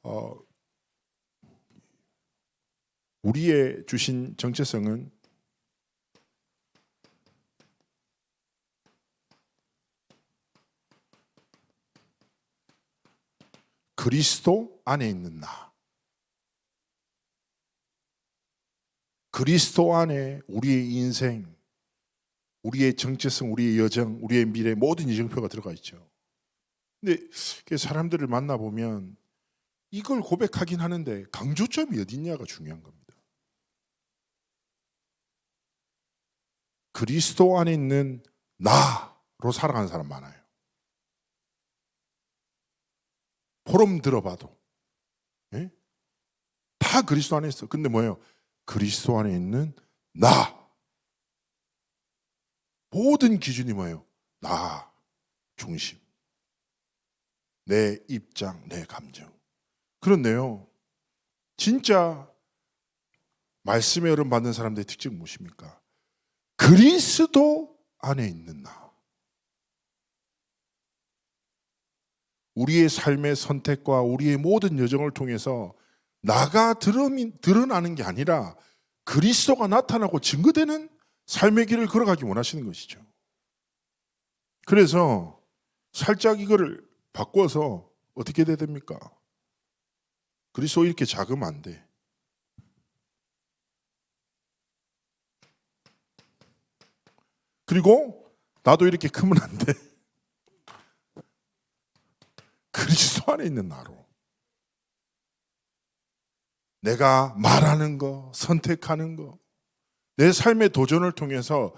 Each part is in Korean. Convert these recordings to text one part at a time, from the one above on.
어, 우리의 주신 정체성은 그리스도 안에 있는 나. 그리스도 안에 우리의 인생, 우리의 정체성, 우리의 여정, 우리의 미래 모든 이정표가 들어가 있죠. 근데 사람들을 만나보면 이걸 고백하긴 하는데 강조점이 어딨냐가 중요한 겁니다. 그리스도 안에 있는 나로 살아가는 사람 많아요. 포럼 들어봐도 예? 다 그리스도 안에 있어. 근데 뭐예요? 그리스도 안에 있는 나. 모든 기준이 뭐예요? 나 중심. 내 입장, 내 감정. 그런데요, 진짜 말씀의 얼음 받는 사람들의 특징은 무엇입니까? 그리스도 안에 있는 나. 우리의 삶의 선택과 우리의 모든 여정을 통해서 나가 드러나는 게 아니라 그리스도가 나타나고 증거되는 삶의 길을 걸어가기 원하시는 것이죠. 그래서 살짝 이거를 바꿔서 어떻게 돼야 됩니까? 그리스도 이렇게 작으면 안 돼. 그리고 나도 이렇게 크면 안 돼. 그리스도 안에 있는 나로. 내가 말하는 거, 선택하는 거, 내 삶의 도전을 통해서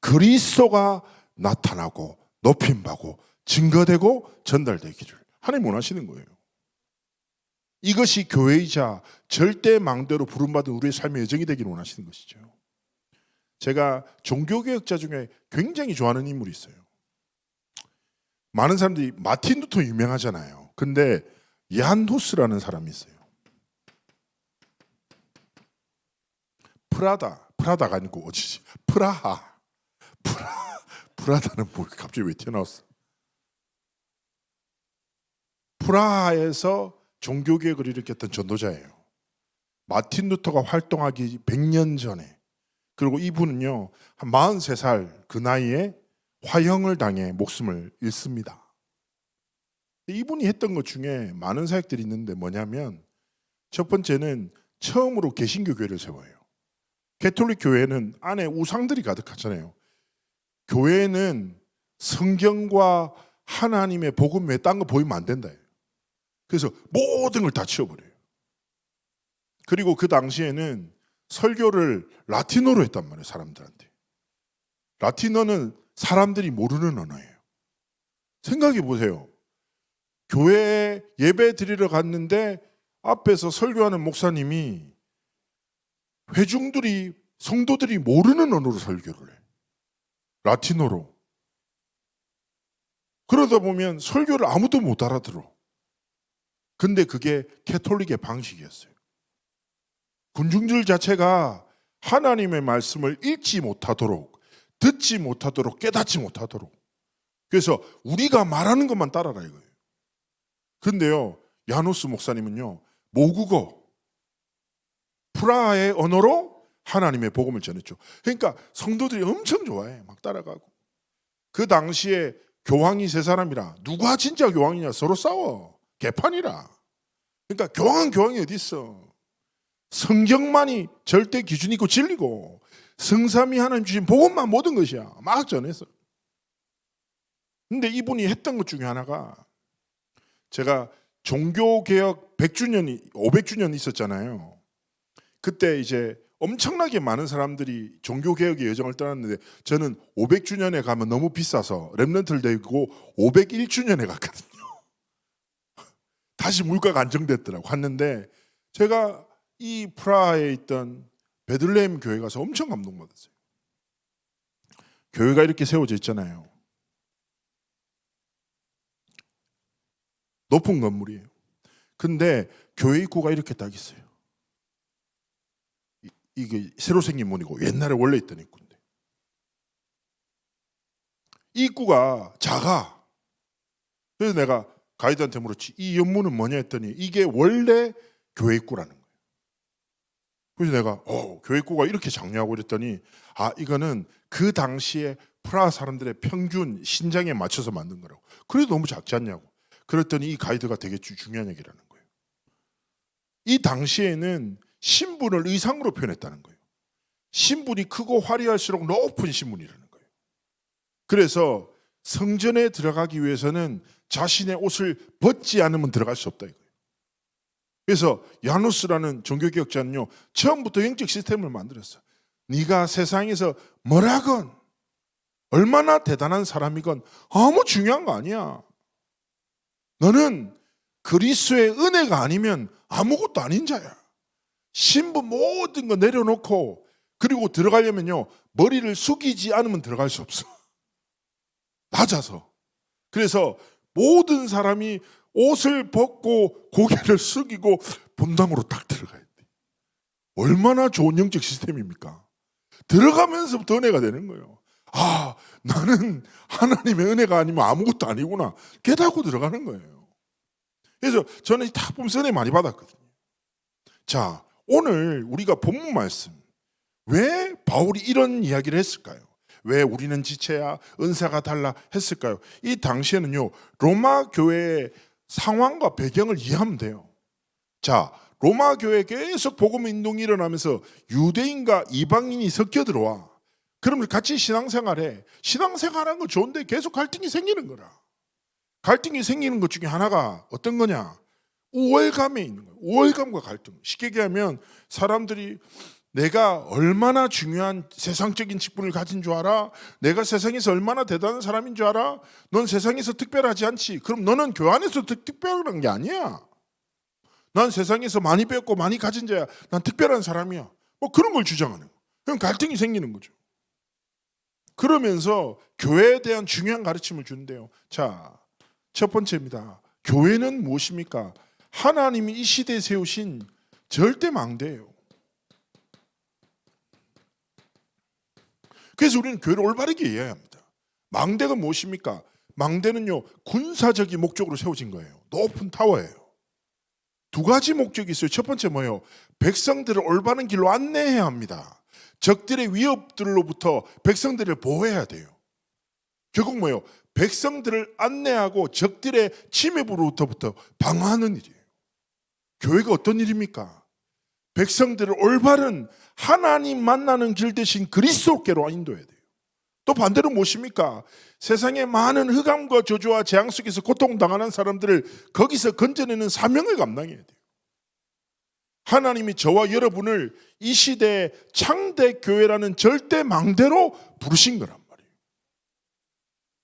그리스도가 나타나고 높임받고 증거되고 전달되기를 하나님 원하시는 거예요. 이것이 교회이자 절대 망대로 부름받은 우리의 삶의 여정이 되기를 원하시는 것이죠. 제가 종교개혁자 중에 굉장히 좋아하는 인물이 있어요. 많은 사람들이 마틴 루터 유명하잖아요. 근데 얀 후스라는 사람이 있어요. 프라다가 아니고 어찌지? 프라다는 뭐 갑자기 왜 튀어나왔어? 프라하에서 종교개혁을 일으켰던 전도자예요. 마틴 루터가 활동하기 100년 전에. 그리고 이분은요, 한 43살 그 나이에 화형을 당해 목숨을 잃습니다. 이분이 했던 것 중에 많은 사역들이 있는데 뭐냐면, 첫 번째는 처음으로 개신교 교회를 세워요. 가톨릭 교회는 안에 우상들이 가득하잖아요. 교회는 성경과 하나님의 복음 외에 딴 거 보이면 안 된다. 그래서 모든 걸 다 치워버려요. 그리고 그 당시에는 설교를 라틴어로 했단 말이에요, 사람들한테. 라틴어는 사람들이 모르는 언어예요. 생각해 보세요. 교회에 예배 드리러 갔는데 앞에서 설교하는 목사님이 회중들이, 성도들이 모르는 언어로 설교를 해. 라틴어로. 그러다 보면 설교를 아무도 못 알아들어. 근데 그게 가톨릭의 방식이었어요. 군중들 자체가 하나님의 말씀을 읽지 못하도록, 듣지 못하도록, 깨닫지 못하도록. 그래서 우리가 말하는 것만 따라라 이거예요. 그런데요, 야누스 목사님은요, 모국어, 프라하의 언어로 하나님의 복음을 전했죠. 그러니까 성도들이 엄청 좋아해. 막 따라가고. 그 당시에 교황이 세 사람이라 누가 진짜 교황이냐 서로 싸워. 개판이라. 그러니까 교황은 교황이 어디 있어. 성경만이 절대 기준이고 진리고 성삼위 하나님 주신 복음만 모든 것이야. 막 전했어. 근데 이분이 했던 것 중에 하나가, 제가 종교개혁 100주년이 500주년 있었잖아요. 그때 이제 엄청나게 많은 사람들이 종교개혁의 여정을 떠났는데 저는 500주년에 가면 너무 비싸서 랩런트를 내고 501주년에 갔거든요. 다시 물가가 안정됐더라고. 갔는데 제가 이 프라하에 있던 베들레헴 교회 가서 엄청 감동받았어요. 교회가 이렇게 세워져 있잖아요. 높은 건물이에요. 근데 교회 입구가 이렇게 딱 있어요. 이게 새로 생긴 문이고 옛날에 원래 있던 입구인데 이 입구가 작아. 그래서 내가 가이드한테 물었지. 이 연문은 뭐냐 했더니 이게 원래 교회 입구라는 거예요. 그래서 내가 교회 입구가 이렇게 장려하고 이랬더니 이거는 그 당시에 프라하 사람들의 평균 신장에 맞춰서 만든 거라고. 그래도 너무 작지 않냐고. 그랬더니 이 가이드가 되게 중요한 얘기라는 거예요. 이 당시에는 신분을 의상으로 표현했다는 거예요. 신분이 크고 화려할수록 높은 신분이라는 거예요. 그래서 성전에 들어가기 위해서는 자신의 옷을 벗지 않으면 들어갈 수 없다 이거예요. 그래서 야누스라는 종교개혁자는요, 처음부터 영적 시스템을 만들었어. 네가 세상에서 뭐라건 얼마나 대단한 사람이건 아무 중요한 거 아니야. 너는 그리스도의 은혜가 아니면 아무것도 아닌 자야. 신분 모든 거 내려놓고 그리고 들어가려면요, 머리를 숙이지 않으면 들어갈 수 없어. 낮아서. 그래서 모든 사람이 옷을 벗고 고개를 숙이고 본당으로 딱 들어가야 돼. 얼마나 좋은 영적 시스템입니까? 들어가면서부터 은혜가 되는 거예요. 나는 하나님의 은혜가 아니면 아무것도 아니구나 깨닫고 들어가는 거예요. 그래서 저는 딱 보면서 은혜 많이 받았거든요. 자, 오늘 우리가 본문 말씀, 왜 바울이 이런 이야기를 했을까요? 왜 우리는 지체야, 은사가 달라 했을까요? 이 당시에는요, 로마 교회의 상황과 배경을 이해하면 돼요. 자, 로마 교회에 계속 복음 운동이 일어나면서 유대인과 이방인이 섞여 들어와. 그러면 같이 신앙생활해. 신앙생활하는 거 좋은데 계속 갈등이 생기는 거라. 갈등이 생기는 것 중에 하나가 어떤 거냐? 우월감에 있는 거예요. 우월감과 갈등. 쉽게 얘기하면 사람들이 내가 얼마나 중요한 세상적인 직분을 가진 줄 알아? 내가 세상에서 얼마나 대단한 사람인 줄 알아? 넌 세상에서 특별하지 않지? 그럼 너는 교회 안에서 특별한 게 아니야. 난 세상에서 많이 배웠고 많이 가진 자야. 난 특별한 사람이야. 뭐 그런 걸 주장하는 거예요. 그럼 갈등이 생기는 거죠. 그러면서 교회에 대한 중요한 가르침을 주는데요. 자, 첫 번째입니다. 교회는 무엇입니까? 하나님이 이 시대에 세우신 절대 망대예요. 그래서 우리는 교회를 올바르게 이해해야 합니다. 망대가 무엇입니까? 망대는요, 군사적인 목적으로 세워진 거예요. 높은 타워예요. 두 가지 목적이 있어요. 첫 번째 뭐예요? 백성들을 올바른 길로 안내해야 합니다. 적들의 위협들로부터 백성들을 보호해야 돼요. 결국 뭐예요? 백성들을 안내하고 적들의 침입으로부터 방어하는 일이에요. 교회가 어떤 일입니까? 백성들을 올바른 하나님 만나는 길 대신 그리스도께로 인도해야 돼요. 또 반대로 무엇입니까? 세상에 많은 흑암과 저주와 재앙 속에서 고통당하는 사람들을 거기서 건져내는 사명을 감당해야 돼요. 하나님이 저와 여러분을 이 시대의 창대 교회라는 절대 망대로 부르신 거란 말이에요.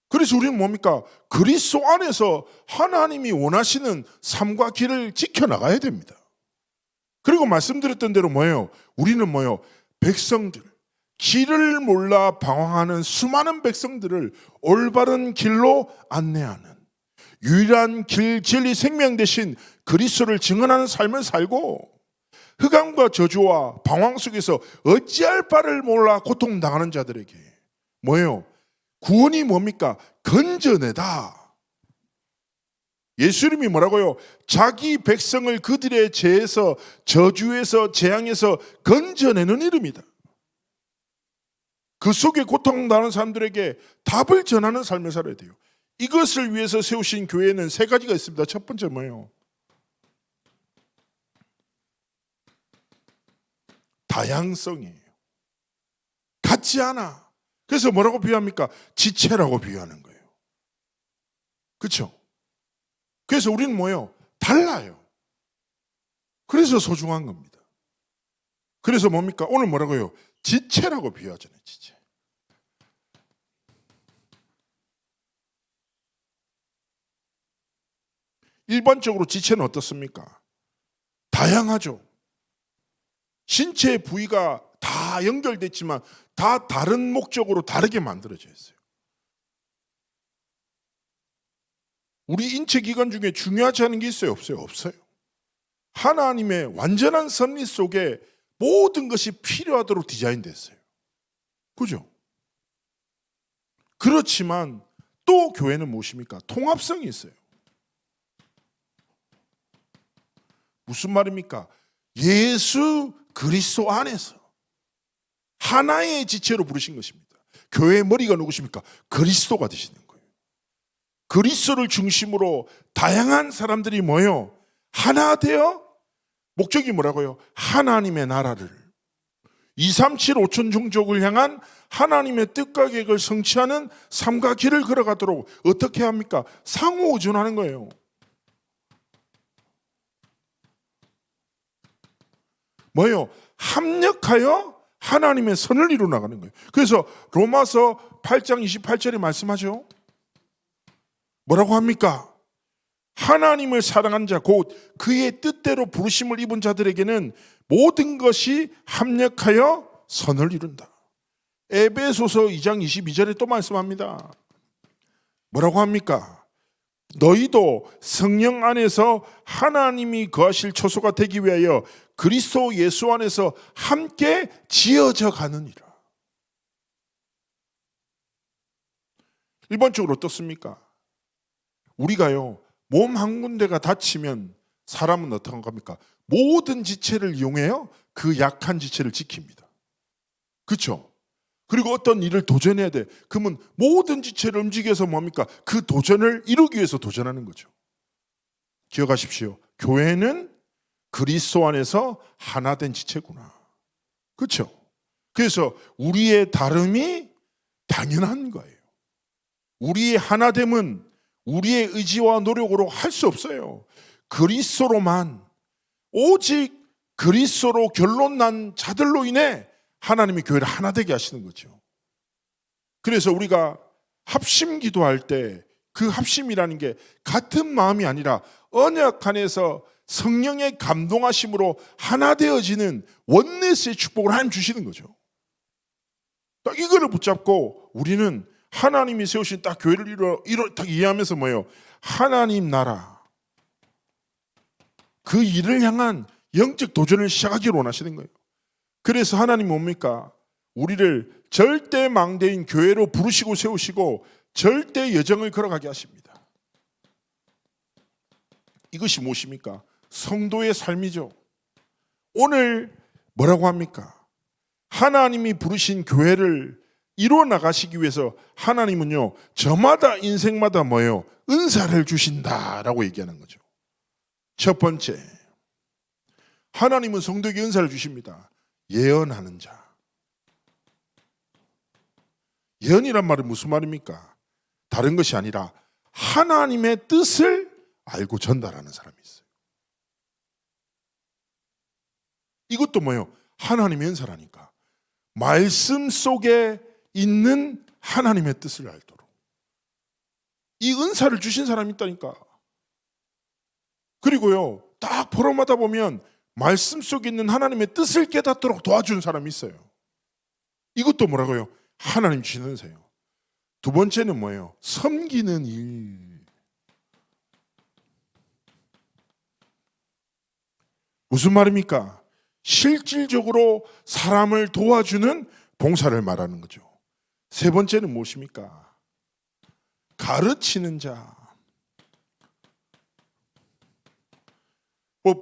그래서 우리는 뭡니까? 그리스도 안에서 하나님이 원하시는 삶과 길을 지켜나가야 됩니다. 그리고 말씀드렸던 대로 뭐예요? 우리는 뭐예요? 백성들, 길을 몰라 방황하는 수많은 백성들을 올바른 길로 안내하는 유일한 길, 진리, 생명 대신 그리스도를 증언하는 삶을 살고 흑암과 저주와 방황 속에서 어찌할 바를 몰라 고통당하는 자들에게 뭐예요? 구원이 뭡니까? 건져내다. 예수님이 뭐라고요? 자기 백성을 그들의 죄에서, 저주에서, 재앙에서 건져내는 이름이다. 그 속에 고통당하는 사람들에게 답을 전하는 삶을 살아야 돼요. 이것을 위해서 세우신 교회는 세 가지가 있습니다. 첫 번째 뭐예요? 다양성이에요. 같지 않아. 그래서 뭐라고 비유합니까? 지체라고 비유하는 거예요. 그렇죠? 그래서 우리는 뭐예요? 달라요. 그래서 소중한 겁니다. 그래서 뭡니까? 오늘 뭐라고요? 지체라고 비유하잖아요. 지체. 일반적으로 지체는 어떻습니까? 다양하죠. 신체의 부위가 다 연결됐지만 다 다른 목적으로 다르게 만들어져 있어요. 우리 인체 기관 중에 중요하지 않은 게 있어요? 없어요? 없어요. 하나님의 완전한 섭리 속에 모든 것이 필요하도록 디자인됐어요. 그죠? 그렇지만 또 교회는 무엇입니까? 통합성이 있어요. 무슨 말입니까? 예수 그리스도 안에서 하나의 지체로 부르신 것입니다. 교회의 머리가 누구십니까? 그리스도가 되시는 거예요. 그리스도를 중심으로 다양한 사람들이 모여 하나 되어 목적이 뭐라고요? 하나님의 나라를 237 5천 종족을 향한 하나님의 뜻과 계획을 성취하는 삶과 길을 걸어가도록 어떻게 합니까? 상호 의존하는 거예요. 뭐예요? 합력하여 하나님의 선을 이루어 나가는 거예요. 그래서 로마서 8장 28절에 말씀하죠. 뭐라고 합니까? 하나님을 사랑한 자, 곧 그의 뜻대로 부르심을 입은 자들에게는 모든 것이 합력하여 선을 이룬다. 에베소서 2장 22절에 또 말씀합니다. 뭐라고 합니까? 너희도 성령 안에서 하나님이 거하실 처소가 되기 위하여 그리스도 예수 안에서 함께 지어져 가느니라. 일반적으로 어떻습니까? 우리가요, 몸 한 군데가 다치면 사람은 어떻게 합니까? 모든 지체를 이용해요 그 약한 지체를 지킵니다. 그렇죠? 그리고 어떤 일을 도전해야 돼. 그러면 모든 지체를 움직여서 뭡니까? 그 도전을 이루기 위해서 도전하는 거죠. 기억하십시오. 교회는 그리스도 안에서 하나 된 지체구나. 그렇죠? 그래서 우리의 다름이 당연한 거예요. 우리의 하나됨은 우리의 의지와 노력으로 할 수 없어요. 그리스도로만, 오직 그리스도로 결론 난 자들로 인해 하나님이 교회를 하나 되게 하시는 거죠. 그래서 우리가 합심 기도할 때 그 합심이라는 게 같은 마음이 아니라 언약 안에서 성령의 감동하심으로 하나 되어지는 원네스의 축복을 하나님 주시는 거죠. 딱 이거를 붙잡고 우리는 하나님이 세우신 딱 교회를 딱 이해하면서 뭐예요? 하나님 나라, 그 일을 향한 영적 도전을 시작하기를 원하시는 거예요. 그래서 하나님 뭡니까? 우리를 절대 망대인 교회로 부르시고 세우시고 절대 여정을 걸어가게 하십니다. 이것이 무엇입니까? 성도의 삶이죠. 오늘 뭐라고 합니까? 하나님이 부르신 교회를 이루어 나가시기 위해서 하나님은요, 저마다 인생마다 뭐예요? 은사를 주신다라고 얘기하는 거죠. 첫 번째, 하나님은 성도에게 은사를 주십니다. 예언하는 자. 예언이란 말은 무슨 말입니까? 다른 것이 아니라 하나님의 뜻을 알고 전달하는 사람이 있어요. 이것도 뭐예요? 하나님의 은사라니까. 말씀 속에 있는 하나님의 뜻을 알도록. 이 은사를 주신 사람이 있다니까. 그리고요, 딱 포럼하다 보면 말씀 속에 있는 하나님의 뜻을 깨닫도록 도와주는 사람이 있어요. 이것도 뭐라고요? 하나님 주시는 은사예요. 두 번째는 뭐예요? 섬기는 일. 무슨 말입니까? 실질적으로 사람을 도와주는 봉사를 말하는 거죠. 세 번째는 무엇입니까? 가르치는 자.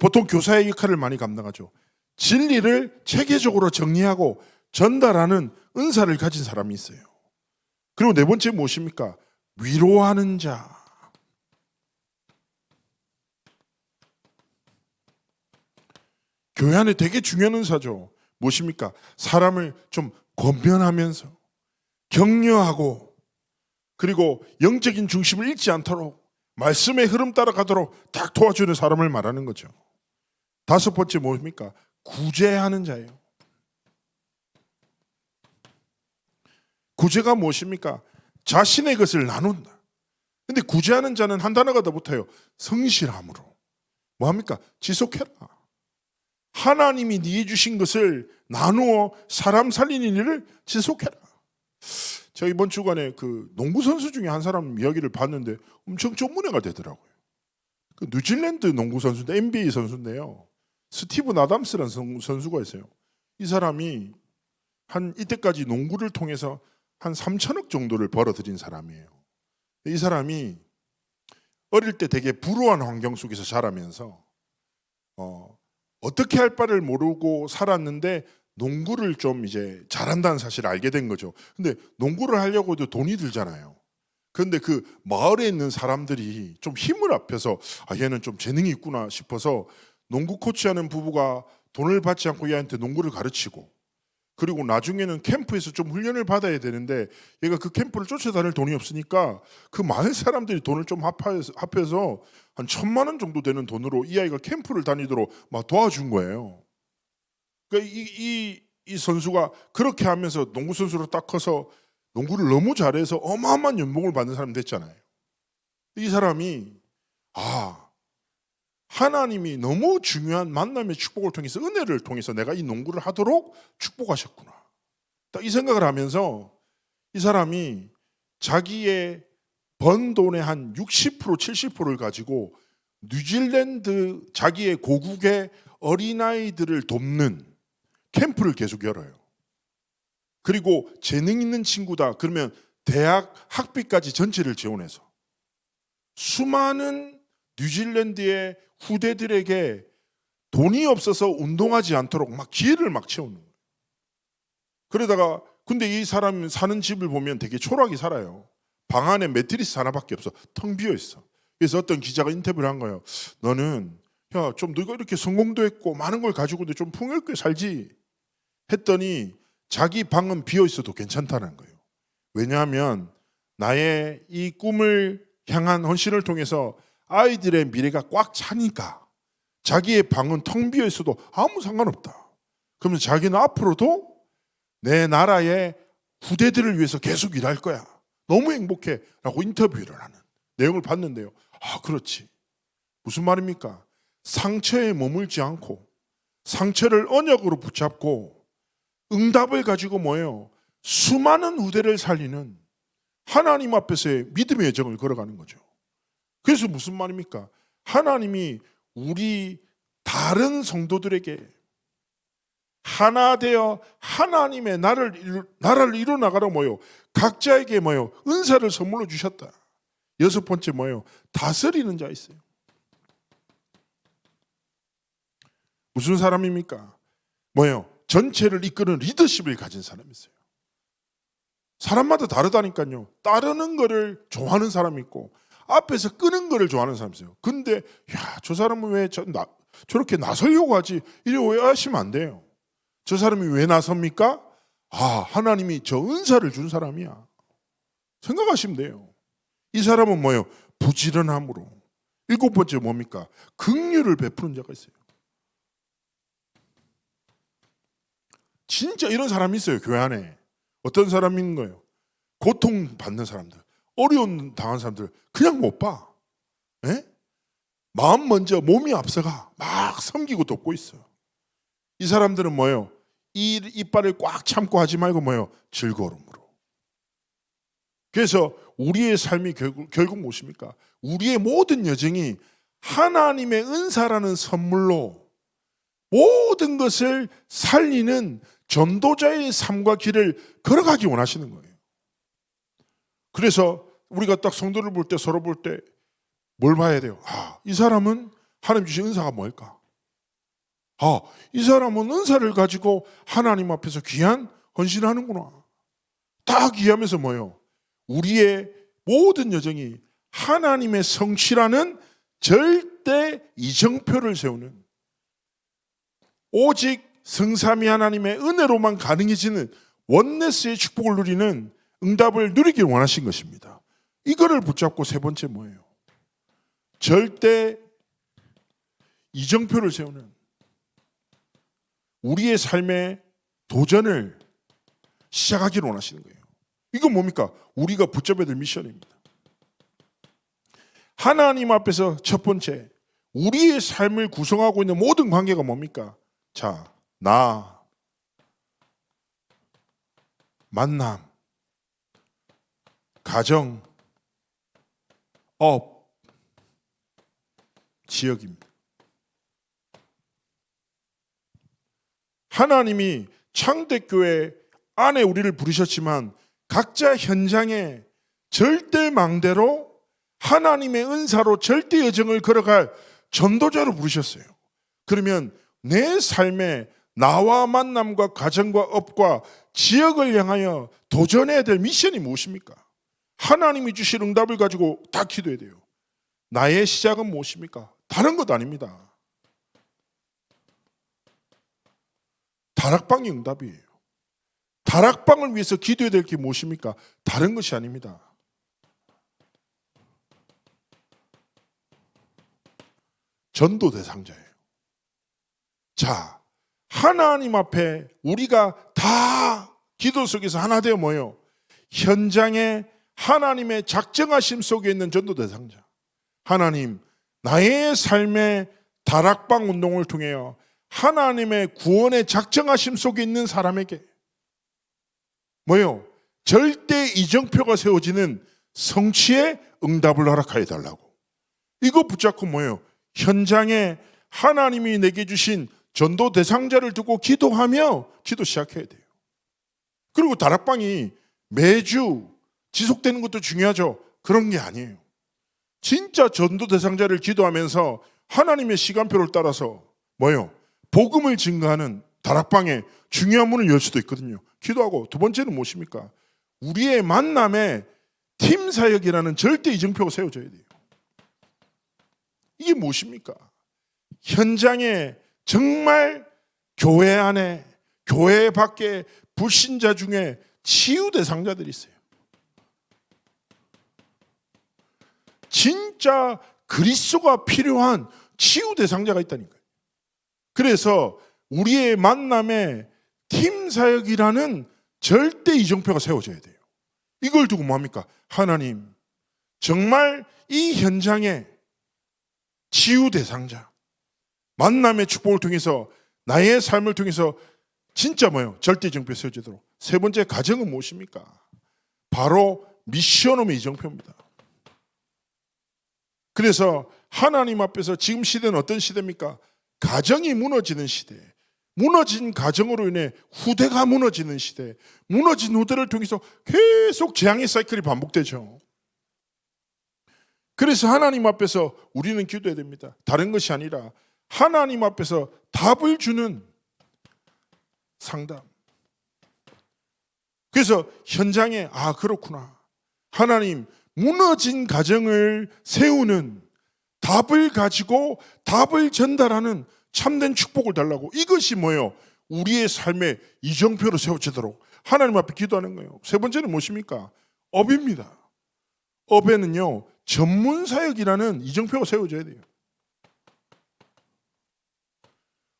보통 교사의 역할을 많이 감당하죠. 진리를 체계적으로 정리하고 전달하는 은사를 가진 사람이 있어요. 그리고 네 번째 무엇입니까? 위로하는 자. 교회 안에 되게 중요한 은사죠. 무엇입니까? 사람을 좀 권면하면서 격려하고, 그리고 영적인 중심을 잃지 않도록 말씀의 흐름 따라가도록 딱 도와주는 사람을 말하는 거죠. 다섯 번째 무엇입니까? 구제하는 자예요. 구제가 무엇입니까? 자신의 것을 나눈다. 근데 구제하는 자는 한 단어가 더 붙어요. 성실함으로. 뭐합니까? 지속해라. 하나님이 네 주신 것을 나누어 사람 살리는 일을 지속해라. 제가 이번 주간에 그 농구 선수 중에 한 사람 이야기를 봤는데 엄청 전문가가 되더라고요. 그 뉴질랜드 농구 선수인데 NBA 선수인데요. 스티브 아담스라는 선수가 있어요. 이 사람이 한 이때까지 농구를 통해서 한 3천억 정도를 벌어들인 사람이에요. 이 사람이 어릴 때 되게 불우한 환경 속에서 자라면서 어떻게 할 바를 모르고 살았는데 농구를 좀 이제 잘한다는 사실을 알게 된 거죠. 근데 농구를 하려고도 돈이 들잖아요. 그런데 그 마을에 있는 사람들이 좀 힘을 합해서 얘는 좀 재능이 있구나 싶어서 농구 코치하는 부부가 돈을 받지 않고 얘한테 농구를 가르치고, 그리고 나중에는 캠프에서 좀 훈련을 받아야 되는데 얘가 그 캠프를 쫓아다닐 돈이 없으니까 그 마을 사람들이 돈을 좀 합해서 한 1,000만 원 정도 되는 돈으로 이 아이가 캠프를 다니도록 막 도와준 거예요. 그러니까 이 선수가 그렇게 하면서 농구 선수로 딱 커서 농구를 너무 잘해서 어마어마한 연봉을 받는 사람이 됐잖아요. 이 사람이 하나님이 너무 중요한 만남의 축복을 통해서, 은혜를 통해서 내가 이 농구를 하도록 축복하셨구나, 딱 이 생각을 하면서 이 사람이 자기의 번 돈의 한 60% 70%를 가지고 뉴질랜드 자기의 고국의 어린아이들을 돕는 캠프를 계속 열어요. 그리고 재능 있는 친구다 그러면 대학 학비까지 전체를 지원해서 수많은 뉴질랜드의 후대들에게 돈이 없어서 운동하지 않도록 막 기회를 막 채우는 거예요. 그러다가 근데 이 사람 사는 집을 보면 되게 초라하게 살아요. 방 안에 매트리스 하나밖에 없어. 텅 비어 있어. 그래서 어떤 기자가 인터뷰를 한 거예요. 너는 좀 너가 이렇게 성공도 했고 많은 걸 가지고도 좀 풍요롭게 살지 했더니 자기 방은 비어 있어도 괜찮다는 거예요. 왜냐하면 나의 이 꿈을 향한 헌신을 통해서 아이들의 미래가 꽉 차니까 자기의 방은 텅 비어 있어도 아무 상관없다. 그러면 자기는 앞으로도 내 나라의 후대들을 위해서 계속 일할 거야. 너무 행복해 라고 인터뷰를 하는 내용을 봤는데요. 그렇지. 무슨 말입니까? 상처에 머물지 않고 상처를 언약으로 붙잡고 응답을 가지고 뭐예요? 수많은 후대를 살리는 하나님 앞에서의 믿음의 여정을 걸어가는 거죠. 그래서 무슨 말입니까? 하나님이 우리 다른 성도들에게 하나 되어 하나님의 나라를 이루어나가라 뭐요? 각자에게 뭐요? 은사를 선물로 주셨다. 6번째 뭐요? 다스리는 자 있어요. 무슨 사람입니까? 뭐요? 전체를 이끄는 리더십을 가진 사람이 있어요. 사람마다 다르다니까요. 따르는 거를 좋아하는 사람이 있고 앞에서 끄는 거를 좋아하는 사람이 있어요. 근데 저 사람은 왜 저렇게 나서려고 하지? 이래 오해하시면 안 돼요. 저 사람이 왜 나섭니까? 하나님이 저 은사를 준 사람이야. 생각하시면 돼요. 이 사람은 뭐예요? 부지런함으로. 7번째 뭡니까? 긍휼을 베푸는 자가 있어요. 진짜 이런 사람이 있어요. 교회 안에. 어떤 사람인 거예요? 고통받는 사람들, 어려운 당한 사람들 그냥 못 봐. 에? 마음 먼저 몸이 앞서가 막 섬기고 돕고 있어. 이 사람들은 뭐예요? 이 이빨을 꽉 참고 하지 말고 뭐예요? 즐거움으로. 그래서 우리의 삶이 결국 무엇입니까? 우리의 모든 여정이 하나님의 은사라는 선물로 모든 것을 살리는 전도자의 삶과 길을 걸어가기 원하시는 거예요. 그래서 우리가 딱 성도를 볼 때, 서로 볼 때 뭘 봐야 돼요? 이 사람은 하나님 주신 은사가 뭘까? 이 사람은 은사를 가지고 하나님 앞에서 귀한 헌신을 하는구나. 딱 이해하면서 뭐예요? 우리의 모든 여정이 하나님의 성취라는 절대 이정표를 세우는, 오직 성삼위 하나님의 은혜로만 가능해지는 원네스의 축복을 누리는 응답을 누리길 원하신 것입니다. 이거를 붙잡고 3번째 뭐예요? 절대 이정표를 세우는 우리의 삶의 도전을 시작하기를 원하시는 거예요. 이건 뭡니까? 우리가 붙잡아야 될 미션입니다. 하나님 앞에서 첫 번째, 우리의 삶을 구성하고 있는 모든 관계가 뭡니까? 자, 나, 만남, 가정, 업, 지역입니다. 하나님이 창대교회 안에 우리를 부르셨지만 각자 현장에 절대망대로 하나님의 은사로 절대 여정을 걸어갈 전도자로 부르셨어요. 그러면 내 삶에 나와 만남과 가정과 업과 지역을 향하여 도전해야 될 미션이 무엇입니까? 하나님이 주실 응답을 가지고 다 기도해야 돼요. 나의 시작은 무엇입니까? 다른 것 아닙니다. 다락방이 응답이에요. 다락방을 위해서 기도해야 될 게 무엇입니까? 다른 것이 아닙니다. 전도 대상자예요. 자, 하나님 앞에 우리가 다 기도 속에서 하나 되어 모여 현장에 하나님의 작정하심 속에 있는 전도 대상자. 하나님, 나의 삶의 다락방 운동을 통하여 하나님의 구원의 작정하심 속에 있는 사람에게 뭐요? 절대 이정표가 세워지는 성취의 응답을 허락하여 달라고. 이거 붙잡고 뭐예요? 현장에 하나님이 내게 주신 전도 대상자를 두고 기도하며 기도 시작해야 돼요. 그리고 다락방이 매주 지속되는 것도 중요하죠. 그런 게 아니에요. 진짜 전도 대상자를 기도하면서 하나님의 시간표를 따라서 뭐예요? 복음을 증거하는 다락방에 중요한 문을 열 수도 있거든요. 기도하고 두 번째는 무엇입니까? 우리의 만남에 팀 사역이라는 절대 이정표가 세워져야 돼요. 이게 무엇입니까? 현장에 정말 교회 안에 교회 밖에 불신자 중에 치유 대상자들이 있어요. 진짜 그리스도가 필요한 치유 대상자가 있다니까요. 그래서 우리의 만남에 팀 사역이라는 절대 이정표가 세워져야 돼요. 이걸 두고 뭐합니까? 하나님, 정말 이 현장에 치유 대상자, 만남의 축복을 통해서 나의 삶을 통해서 진짜 뭐예요? 절대 이정표 세워지도록. 세 번째 가정은 무엇입니까? 바로 미션홈의 이정표입니다. 그래서 하나님 앞에서 지금 시대는 어떤 시대입니까? 가정이 무너지는 시대, 무너진 가정으로 인해 후대가 무너지는 시대, 무너진 후대를 통해서 계속 재앙의 사이클이 반복되죠. 그래서 하나님 앞에서 우리는 기도해야 됩니다. 다른 것이 아니라 하나님 앞에서 답을 주는 상담. 그래서 현장에 그렇구나. 하나님, 무너진 가정을 세우는 답을 가지고 답을 전달하는 참된 축복을 달라고. 이것이 뭐예요? 우리의 삶의 이정표로 세워지도록 하나님 앞에 기도하는 거예요. 세 번째는 무엇입니까? 업입니다. 업에는요, 전문 사역이라는 이정표가 세워져야 돼요.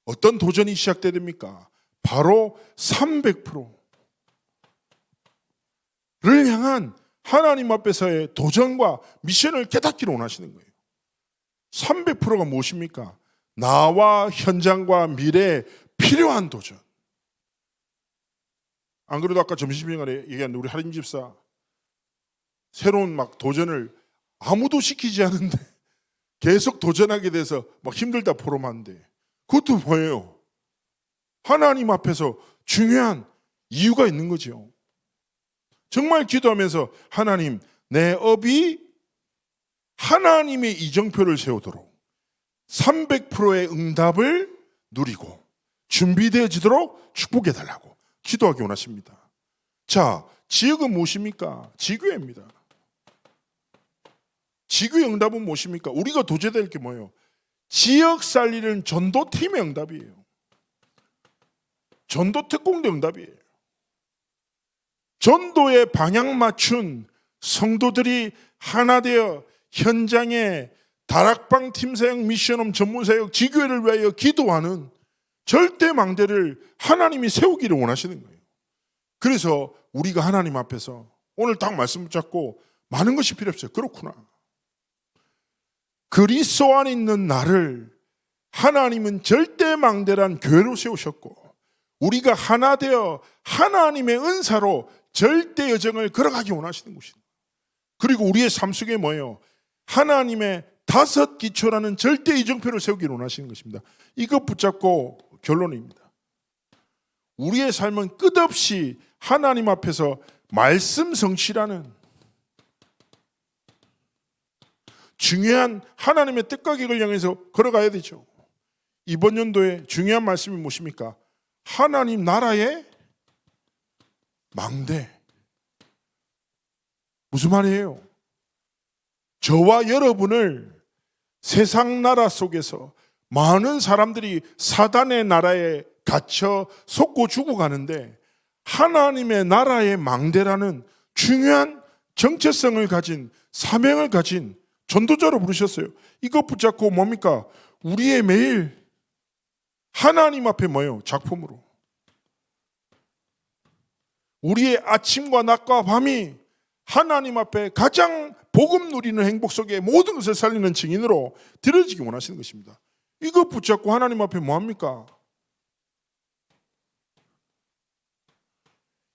어떤 도전이 시작돼야 됩니까? 바로 300%를 향한 하나님 앞에서의 도전과 미션을 깨닫기를 원하시는 거예요. 300%가 무엇입니까? 나와 현장과 미래에 필요한 도전. 안 그래도 아까 점심시간에 얘기한 우리 할인 집사 새로운 막 도전을 아무도 시키지 않은데 계속 도전하게 돼서 막 힘들다 포럼하는데 그것도 뭐예요? 하나님 앞에서 중요한 이유가 있는 거죠. 정말 기도하면서 하나님, 내 업이 하나님의 이정표를 세우도록 300%의 응답을 누리고 준비되어지도록 축복해달라고 기도하기 원하십니다. 자, 지역은 무엇입니까? 지교회입니다. 지교회 응답은 무엇입니까? 우리가 도전될 게 뭐예요? 지역 살리는 전도팀의 응답이에요. 전도 특공대 응답이에요. 전도에 방향 맞춘 성도들이 하나 되어 현장에 다락방 팀사역, 미션홈, 전문사역, 지교회를 위하여 기도하는 절대 망대를 하나님이 세우기를 원하시는 거예요. 그래서 우리가 하나님 앞에서 오늘 딱 말씀 붙잡고 많은 것이 필요 없어요. 그렇구나. 그리스도 안에 있는 나를 하나님은 절대 망대란 교회로 세우셨고 우리가 하나 되어 하나님의 은사로 절대 여정을 걸어가기 원하시는 것입니다. 그리고 우리의 삶 속에 뭐예요? 하나님의 5 기초라는 절대 이정표를 세우기를 원하시는 것입니다. 이것 붙잡고 결론입니다. 우리의 삶은 끝없이 하나님 앞에서 말씀 성취라는 중요한 하나님의 뜻과 계획을 향해서 걸어가야 되죠. 이번 연도에 중요한 말씀이 무엇입니까? 하나님 나라의 망대. 무슨 말이에요? 저와 여러분을 세상 나라 속에서 많은 사람들이 사단의 나라에 갇혀 속고 죽어가는데 하나님의 나라의 망대라는 중요한 정체성을 가진 사명을 가진 전도자로 부르셨어요. 이것 붙잡고 뭡니까? 우리의 매일 하나님 앞에 뭐예요? 작품으로. 우리의 아침과 낮과 밤이 하나님 앞에 가장 복음 누리는 행복 속에 모든 것을 살리는 증인으로 드려지기 원하시는 것입니다. 이것 붙잡고 하나님 앞에 뭐합니까?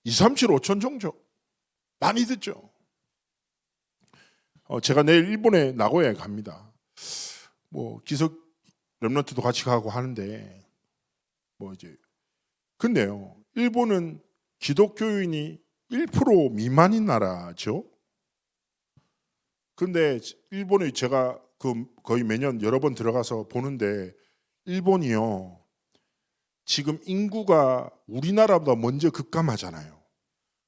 2, 3, 7, 5천 종족 많이 듣죠. 제가 내일 일본에 나고야에 갑니다. 뭐 기석 렘넌트도 같이 가고 하는데 근데요, 일본은 기독교인이 1% 미만인 나라죠. 근데 일본에 제가 거의 매년 여러 번 들어가서 보는데 일본이요, 지금 인구가 우리나라보다 먼저 급감하잖아요.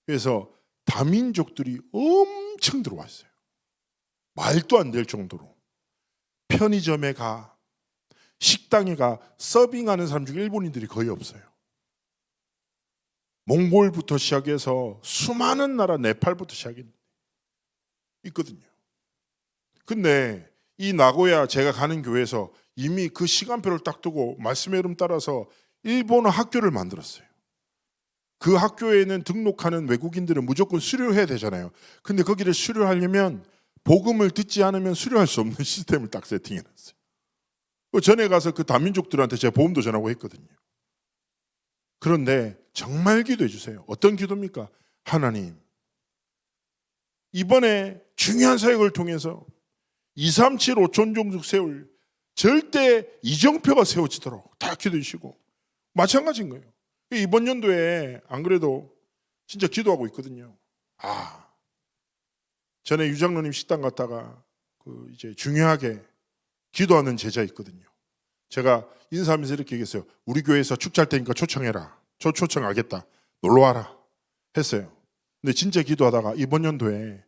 그래서 다민족들이 엄청 들어왔어요. 말도 안 될 정도로. 편의점에 가, 식당에 가 서빙하는 사람 중에 일본인들이 거의 없어요. 몽골부터 시작해서 수많은 나라, 네팔부터 시작해 있거든요. 근데 이 나고야 제가 가는 교회에서 이미 그 시간표를 딱 두고 말씀의 흐름 따라서 일본어 학교를 만들었어요. 그 학교에는 등록하는 외국인들은 무조건 수료해야 되잖아요. 근데 거기를 수료하려면 복음을 듣지 않으면 수료할 수 없는 시스템을 딱 세팅해놨어요. 전에 가서 그 다민족들한테 제가 보험도 전하고 했거든요. 그런데 정말 기도해 주세요. 어떤 기도입니까? 하나님, 이번에 중요한 사역을 통해서 2, 3, 7, 5천 종족 세울 절대 이정표가 세워지도록 다 기도해 주시고, 마찬가지인 거예요. 이번 연도에 안 그래도 진짜 기도하고 있거든요. 전에 유장로님 식당 갔다가 이제 중요하게 기도하는 제자 있거든요. 제가 인사하면서 이렇게 얘기했어요. 우리 교회에서 축제할 테니까 초청해라. 저 초청하겠다. 놀러와라 했어요. 근데 진짜 기도하다가 이번 연도에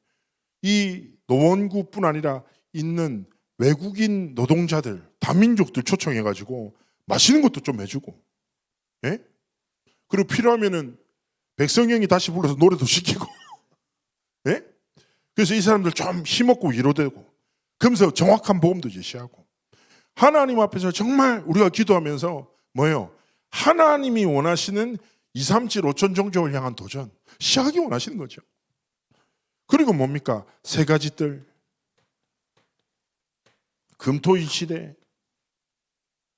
이 노원구뿐 아니라 있는 외국인 노동자들, 다민족들 초청해가지고 맛있는 것도 좀 해주고, 예? 그리고 필요하면은 백성형이 다시 불러서 노래도 시키고, 예? 그래서 이 사람들 좀 힘없고 위로되고, 그러면서 정확한 복음도 제시하고, 하나님 앞에서 정말 우리가 기도하면서 뭐예요? 하나님이 원하시는 2, 3, 7, 5천 종족을 향한 도전 시작하기 원하시는 거죠. 그리고 뭡니까? 세 가지 뜰. 금토일 시대,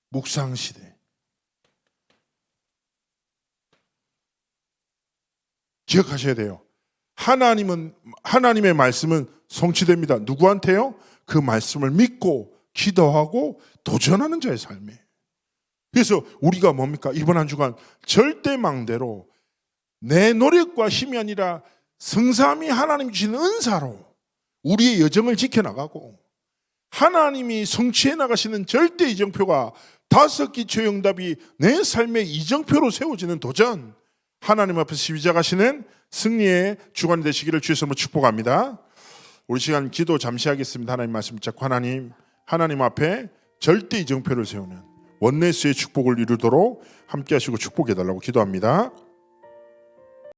묵상 시대. 기억하셔야 돼요. 하나님의 말씀은 성취됩니다. 누구한테요? 그 말씀을 믿고 기도하고 도전하는 자의 삶이에요. 그래서 우리가 뭡니까? 이번 한 주간 절대망대로 내 노력과 힘이 아니라 성삼위 하나님 주시는 은사로 우리의 여정을 지켜나가고, 하나님이 성취해 나가시는 절대 이정표가 5기초의 응답이 내 삶의 이정표로 세워지는 도전, 하나님 앞에서 시작하시는 승리의 주간이 되시기를 주의 이름으로 축복합니다. 우리 시간 기도 잠시 하겠습니다. 하나님 말씀 붙잡고 하나님 앞에 절대 이정표를 세우는 원네스의 축복을 이루도록 함께 하시고 축복해 달라고 기도합니다.